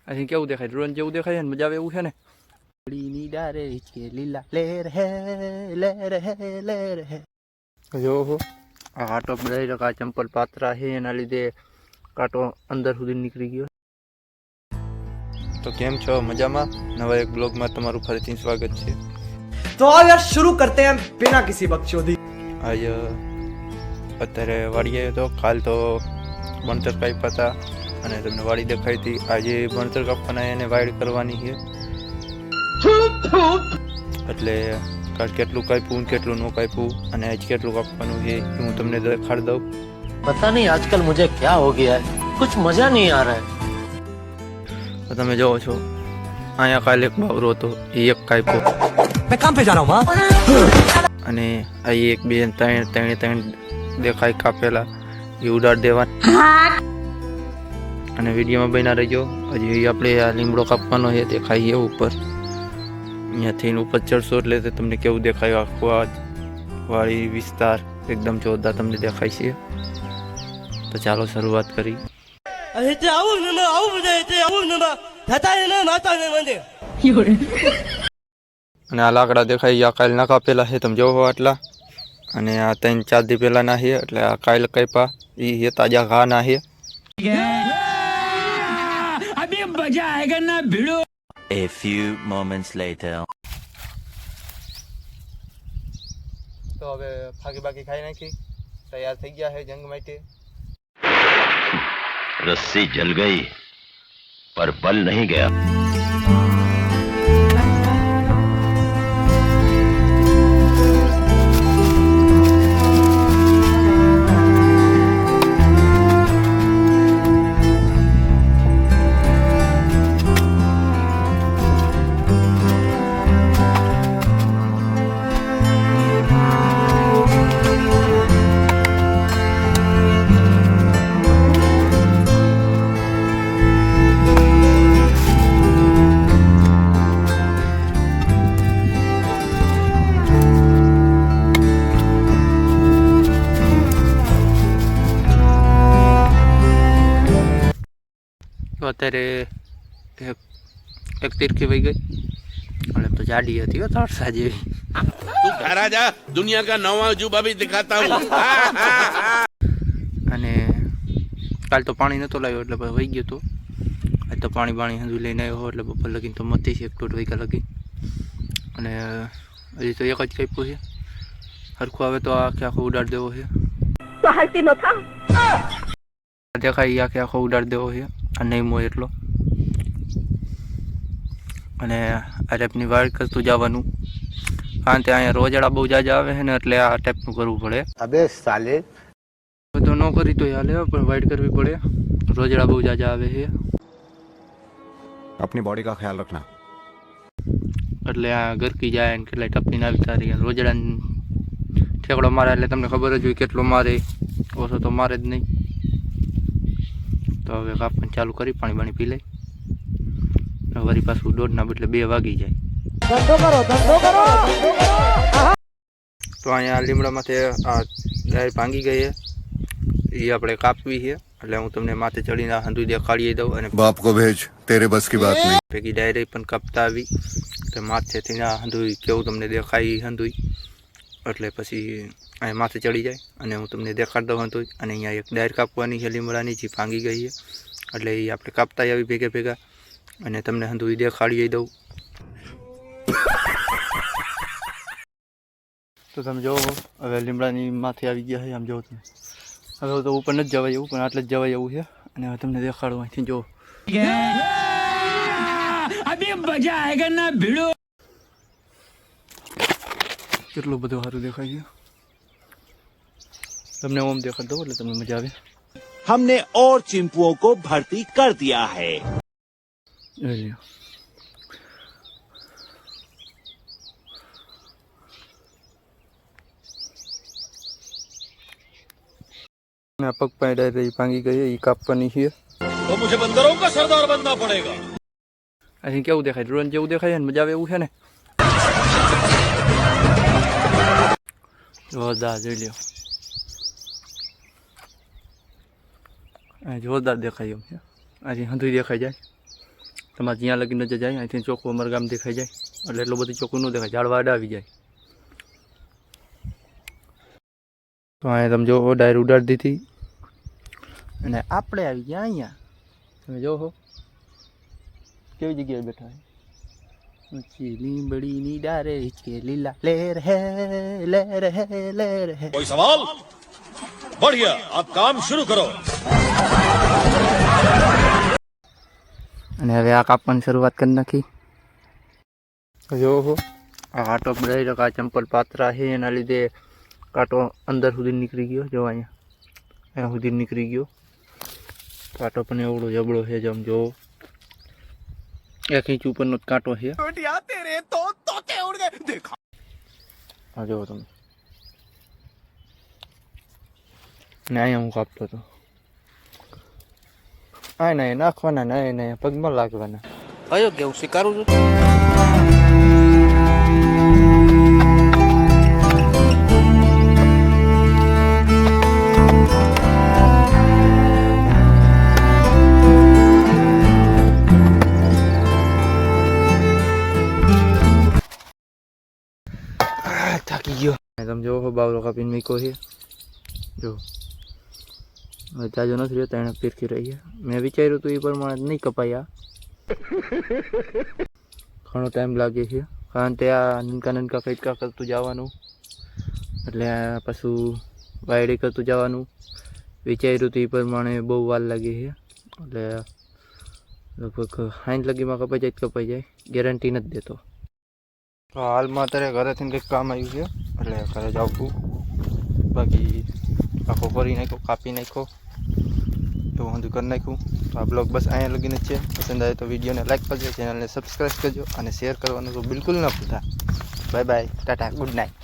અહીં કેવું દેખાય? ડ્રોન જેવું દેખાય છે ને, મજા આવે એવું છે ને. લીલી ડારે હિચકે લીલા લેર હે લેર હે લેર હે. જો હો આ કાંટો બધા આ ચંપલ પાત્રા છે એના લીધે કાંટો અંદર સુધી નીકળી ગયો. તો કેમ છો? મજામાં? નવા એક બ્લોગમાં તમારું ફરીથી સ્વાગત છે. तो आओ यार शुरू करते हैं बिना किसी बकचोदी. આજ અત્યારે વાડીએ તો કાલ તો ભણતર કાપ્યા હતા અને તમને વાડી દેખાઈ હતી. આજે ભણતર કાપવાના એને વાડ કરવાની છે એટલે કાલ કેટલું કાપ્યું કેટલું ન કાપ્યું અને આજ કેટલું કાપવાનું છે એ હું તમને દેખાડી દઉં. पता नहीं आजकल मुझे क्या हो गया है, कुछ मजा नहीं आ रहा है. તો તમે જોવો છો અહીંયા કાલે એક બાવરો હતો એ એક કાપ્યો. मैं काम पे जा रहा हूँ. અને આ એક બે ત્રણ દેખાય કાપેલા એ ઉડાડ દેવા. અને વિડીયોમાં બન્યા રહેજો. હજી આપણે આ લીમડો કાપવાનો છે દેખાય ઉપર. અહીંયાથી ઉપર ચડશો એટલે તમને કેવું દેખાય આખો આ વાડી વિસ્તાર એકદમ જોરદાર તમને દેખાય છે. તો ચાલો શરૂઆત કરી. અને આ લાકડા દેખાય આ કાલ ના કાપેલા છે તમે જોવો આટલા. અને આ 3-4 દી પહેલા ના છે એટલે આ કાલ કાપ્યા એ તાજા ઘા ના છે. A few moments later. તો હવે ફાકી બાકી ખાઈ નાખી તૈયાર થઈ ગયા છે જંગ માટે. रस्सी जल गई पर बल नहीं गया. તો અત્યારે એક તીરખી વહી ગઈ અને તો જાડી હતી તરસા જેવી. तू घर आ जा, दुनिया का नवा अजूबा भी दिखाता हूँ. અને કાલ તો પાણી નહોતો લાવ્યો એટલે પછી વહી ગયો હતો. આજ તો પાણી હજુ લઈને આવ્યો એટલે બપોર લગીને તો મતી છે 1-1.5 વાગ્યા લગી. અને હજી તો એક જ કાપ્યું છે સરખું. આવે તો આખો ઉડાડ દેવો છે. દેખાય આખો ઉડાડ દેવો છે આ નહીં મોય એટલો. અને આ ટાઈપની વાડ કરતું જવાનું કારણ કે અહીંયા રોજડા બહુ જાજા આવે છે ને એટલે આ ટાઈપનું કરવું પડે. अबे साले. તો ન કરી તો હાલે પણ વાડ કરવી પડે. રોજડા બહુ જાજા આવે છે अपनी बॉडी का ख्याल रखना. એટલે આ ગરકી જાય ને કેટલાય ટપીને આવી તારી રોજડા ઠેકડો મારે એટલે તમને ખબર જ હોય કેટલો મારે. ઓછો તો મારે જ નહીં. તો હવે કાપવાનું ચાલુ કરી પાણી બાણી પી લઈ. વળી પાછું 1:30 બદલે 2 વાગી જાય. તો અહીંયા લીમડામાંથી આ ડાયર ભાંગી ગઈ છે એ આપણે કાપવી છે એટલે હું તમને માથે ચડીને હંધુઈ દેખાડી દઉં. અને बाप को भेज, तेरे बस की बात नहीं. ભેગી ડાયરી પણ કાપતા આવી તો માથેથી ના હંધુઈ કેવું તમને દેખાય હંધુઈ એટલે પછી અહીંયા માથે ચડી જાય અને હું તમને દેખાડી દઉં હંધુઈ. અને અહીંયા એક ડાયર કાપવાની છે લીમડાની જે ભાંગી ગઈ છે એટલે એ આપણે કાપતા આવી ભેગા અને તમને હંધુઈ દેખાડી દઉં. તો તમે જોવો હવે લીમડાની માથે આવી ગયા છે આમ જોવો તમે. હવે તો ઉપર નથી જવાય એવું પણ આટલે જ જવાય એવું છે. અને હવે તમને દેખાડું અહીંથી જોવો. કેટલું બધું સારું દેખાય છે. તમને ઓમ દેખાડ દો એટલે તમને મજા આવે. हमने और चिंपुओं को भर्ती कर दिया है. પગ પાય ડાયરી ભાંગી ગઈ એ કાપવાની છે. तो मुझे बंदरों का सरदार बनना पड़ेगा. અહીં કેવું દેખાય? ડ્રોન જેવું દેખાય ને મજા આવે એવું છે ને. જોરદાર જોઈ લ્યો. જોરદાર દેખાય એમ છે. આજે હંધુઈ દેખાઈ જાય તમારે જ્યાં લગી નજર જાય અહીંથી ચોખ્ખું અમારું ગામ દેખાઈ જાય, એટલે એટલું બધું ચોખ્ખું ન દેખાય, ઝાડવા આડા આવી જાય. તો અહીંયા તમે જો ડાયર ઉડાડી દીધી અને આપણે આવી ગયા અહીંયા. તમે જોવો કેવી જગ્યાએ બેઠા હોય. ઊંચી લીંબડીની ડારે હિચકે લીલા લેર હે લેર હે લેર હે. कोई सवाल? बढ़िया, अब काम शुरू करो. અને હવે આ કાપવાની શરૂઆત કરી નાખી. જો આ કાંટો બધાય આ ચંપલ પાતરા છે, એના લીધે કાંટો અંદર સુધી નીકળી ગયો. જો અહીંયા સુધી નીકળી ગયો કાંટો, પણ એવડો જબડો છે. જમ જો 1 ઇંચ ઉપરનો જ કાંટો છે. હા જો તમે, ને અહીંયા હું કાપતો હતો. આ નહીં નાખવાના, નહીં નહીં પગમાં લાગવાના. કયો કેવું સ્વીકારું છું. થાકી ગયો. તમે જોવો બાવલો કાપીને મૂક્યો છે. જો હવે ચાજો નથી રહેતા, એને ફીરકી રહી. મેં વિચાર્યું હતું એ પ્રમાણે નહીં કપાયા. ઘણો ટાઈમ લાગે છે, કારણ કે આ નનકા નનકા કઈકા કરતું જવાનું, એટલે પાછું વાયડી કરતું જવાનું. વિચાર્યું હતું એ પ્રમાણે બહુ વાર લાગી છે, એટલે લગભગ 60 લગીમાં કપાઈ જાય તો કપાઈ જાય, ગેરંટી નથી દેતો. તો હાલમાં અત્યારે ઘરેથી કંઈક કામ આવ્યું છે, એટલે ઘરે જાઉં છું. બાકી આખો કરી નાખ્યો, કાપી નાખ્યો, એવું બધું કરી નાખ્યું. તો આ બ્લોગ બસ અહીંયા લગીને જ છે. પસંદ આવે તો વિડીયોને લાઈક કરજો, ચેનલને સબસ્ક્રાઈબ કરજો અને શેર કરવાનું તો બિલકુલ ન ભૂલતા. Bye bye, Tata, good night.